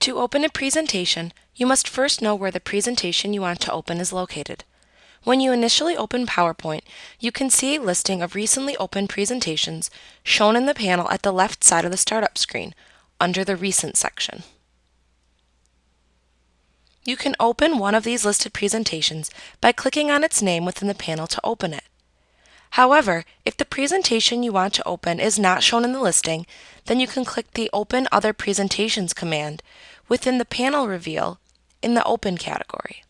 To open a presentation, you must first know where the presentation you want to open is located. When you initially open PowerPoint, you can see a listing of recently opened presentations shown in the panel at the left side of the startup screen, under the Recent section. You can open one of these listed presentations by clicking on its name within the panel to open it. However, if the presentation you want to open is not shown in the listing, then you can click the Open Other Presentations command within the panel reveal in the Open category.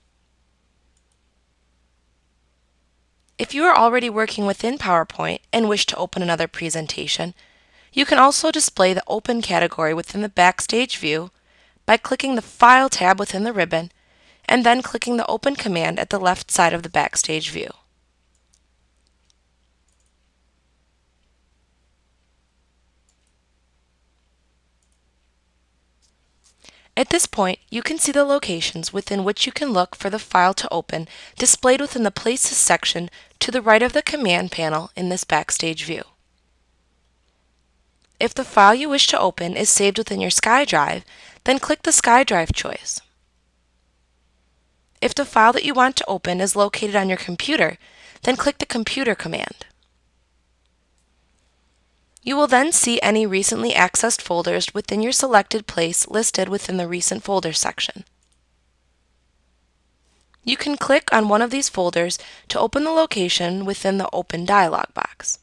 If you are already working within PowerPoint and wish to open another presentation, you can also display the Open category within the Backstage view by clicking the File tab within the ribbon and then clicking the Open command at the left side of the Backstage view. At this point, you can see the locations within which you can look for the file to open displayed within the Places section to the right of the Command panel in this Backstage view. If the file you wish to open is saved within your SkyDrive, then click the SkyDrive choice. If the file that you want to open is located on your computer, then click the Computer command. You will then see any recently accessed folders within your selected place listed within the Recent Folders section. You can click on one of these folders to open the location within the Open dialog box.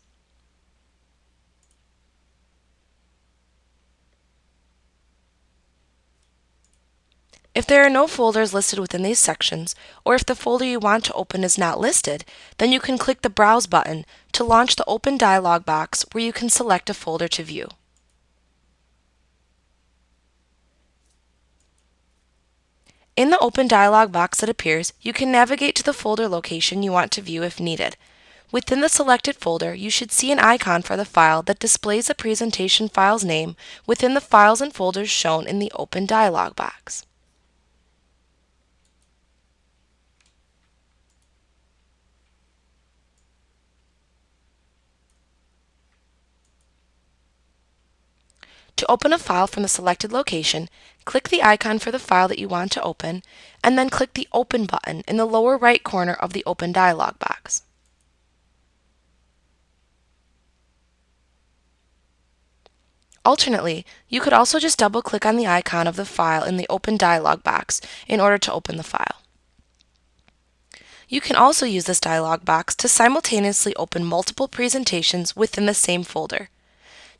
If there are no folders listed within these sections, or if the folder you want to open is not listed, then you can click the Browse button to launch the Open dialog box where you can select a folder to view. In the Open dialog box that appears, you can navigate to the folder location you want to view if needed. Within the selected folder, you should see an icon for the file that displays the presentation file's name within the files and folders shown in the Open dialog box. To open a file from the selected location, click the icon for the file that you want to open, and then click the Open button in the lower right corner of the Open dialog box. Alternately, you could also just double-click on the icon of the file in the Open dialog box in order to open the file. You can also use this dialog box to simultaneously open multiple presentations within the same folder.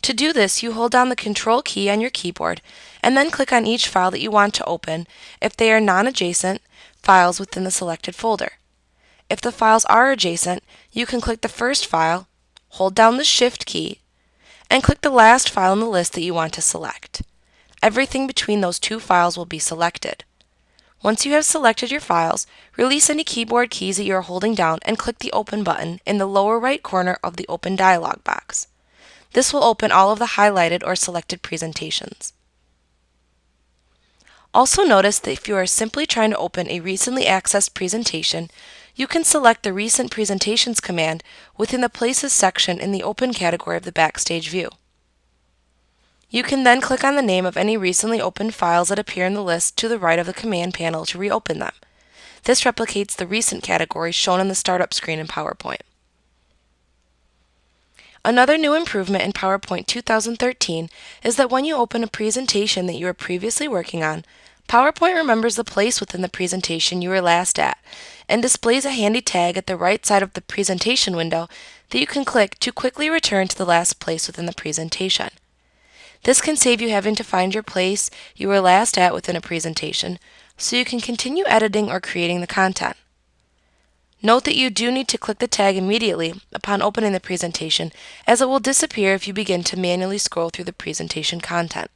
To do this, you hold down the Control key on your keyboard and then click on each file that you want to open if they are non-adjacent files within the selected folder. If the files are adjacent, you can click the first file, hold down the Shift key, and click the last file in the list that you want to select. Everything between those two files will be selected. Once you have selected your files, release any keyboard keys that you are holding down and click the Open button in the lower right corner of the Open dialog box. This will open all of the highlighted or selected presentations. Also notice that if you are simply trying to open a recently accessed presentation, you can select the Recent Presentations command within the Places section in the Open category of the Backstage view. You can then click on the name of any recently opened files that appear in the list to the right of the Command panel to reopen them. This replicates the Recent category shown on the startup screen in PowerPoint. Another new improvement in PowerPoint 2013 is that when you open a presentation that you were previously working on, PowerPoint remembers the place within the presentation you were last at and displays a handy tag at the right side of the presentation window that you can click to quickly return to the last place within the presentation. This can save you having to find your place you were last at within a presentation, so you can continue editing or creating the content. Note that you do need to click the tag immediately upon opening the presentation, as it will disappear if you begin to manually scroll through the presentation content.